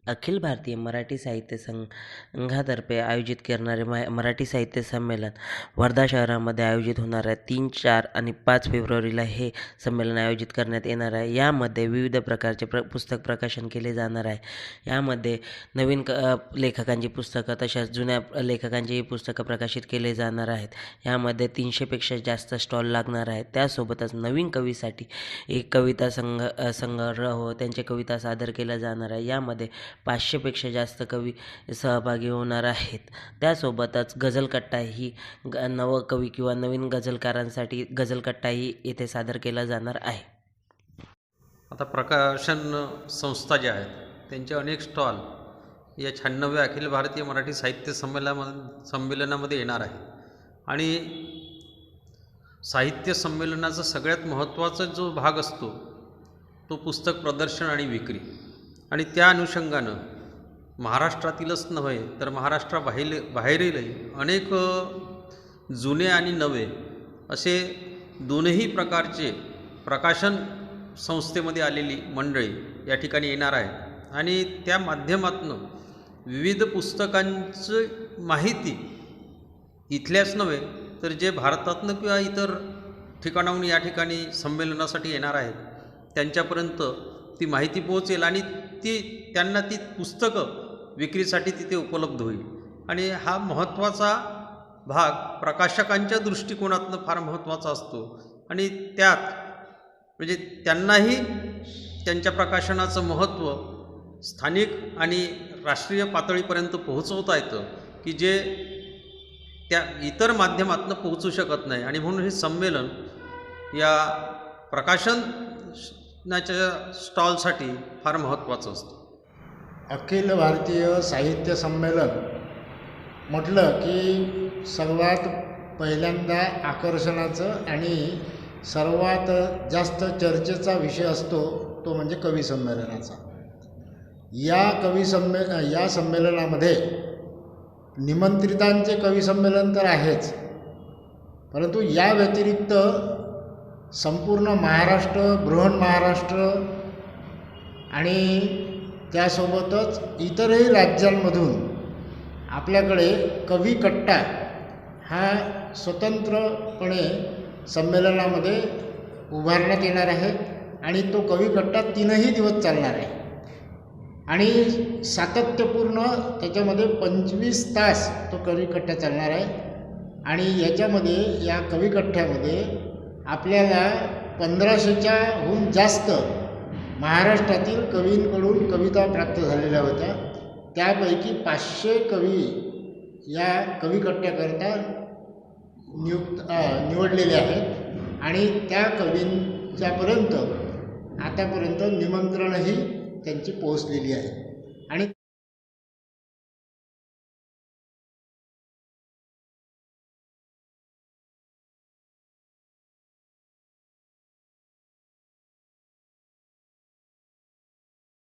अखिल भारतीय मराठी साहित्य संघातर्फे आयोजित करणारे मराठी साहित्य संमेलन वर्धा शहरामध्ये आयोजित होणार आहे. 3, 4 आणि 5 फेब्रुवारीला हे संमेलन आयोजित करण्यात येणार आहे. यामध्ये विविध प्रकारचे पुस्तक प्रकाशन केले जाणार आहे. यामध्ये नवीन लेखकांची पुस्तकं तशाच जुन्या लेखकांचीही पुस्तकं प्रकाशित केले जाणार आहेत. यामध्ये 300पेक्षा जास्त स्टॉल लागणार आहेत. त्यासोबतच नवीन कवीसाठी एक कविता संग्रह व त्यांच्या कविता सादर केल्या जाणार आहे. यामध्ये 500पेक्षा जास्त कवी सहभागी होणार आहेत. त्यासोबतच गझलकट्टा ही नवकवी किंवा नवीन गझलकारांसाठी गझलकट्टाही येथे सादर केला जाणार आहे. आता प्रकाशन संस्था ज्या आहेत त्यांचे अनेक स्टॉल या 96व्या अखिल भारतीय मराठी साहित्य संमेलनामध्ये येणार आहे. आणि साहित्य संमेलनाचा सगळ्यात महत्त्वाचा जो भाग असतो तो पुस्तक प्रदर्शन आणि विक्री. आणि त्या अनुषंगानं महाराष्ट्रातीलच नव्हे तर महाराष्ट्राबाहेरीलही अनेक जुने आणि नवे असे दोन्ही प्रकारचे प्रकाशन संस्थेमध्ये आलेली मंडळी या ठिकाणी येणार आहेत. आणि त्या माध्यमातून विविध पुस्तकांची माहिती इथल्याच नव्हे तर जे भारतातनं किंवा इतर ठिकाणाहून या ठिकाणी संमेलनासाठी येणार आहेत त्यांच्यापर्यंत ती माहिती पोहोचेल आणि त्यांना ती पुस्तकं विक्रीसाठी तिथे उपलब्ध होईल. आणि हा महत्त्वाचा भाग प्रकाशकांच्या दृष्टिकोनातून फार महत्त्वाचा असतो. आणि त्यात म्हणजे त्यांनाही त्यांच्या प्रकाशनाचं महत्त्व स्थानिक आणि राष्ट्रीय पातळीपर्यंत पोहोचवता येतं की जे त्या इतर माध्यमातून पोहोचू शकत नाही. आणि म्हणून हे संमेलन या प्रकाशनाच्या स्टॉलसाठी फार महत्त्वाचं असतं. अखिल भारतीय साहित्य संमेलन म्हटलं की सर्वात पहिल्यांदा आकर्षणाचं आणि सर्वात जास्त चर्चेचा विषय असतो तो म्हणजे कवी संमेलनाचा. या संमेलनामध्ये निमंत्रितांचे कवी संमेलन तर आहेच, परंतु या व्यतिरिक्त संपूर्ण महाराष्ट्र, बृहन महाराष्ट्र आणि त्यासोबतच इतरही राज्यांमधून आपल्याकडे कवी कट्टा हा स्वतंत्रपणे संमेलनामध्ये उभारण्यात येणार आहे. आणि तो कवी कट्टा 3ही दिवस चालणार आहे आणि सातत्यपूर्ण त्याच्यामध्ये 25 तास तो कवी कट्टा चालणार आहे. आणि याच्यामध्ये या कवी कट्ट्यामध्ये आपल्याला 1500च्याहून जास्त महाराष्ट्रातील कवींकडून कविता प्राप्त झालेल्या होत्या. त्यापैकी 500 कवी या कविकट्ट्याकरता निवडलेले आहेत. आणि त्या कवींच्यापर्यंत आतापर्यंत निमंत्रणही त्यांची पोहोचलेली आहे. आणि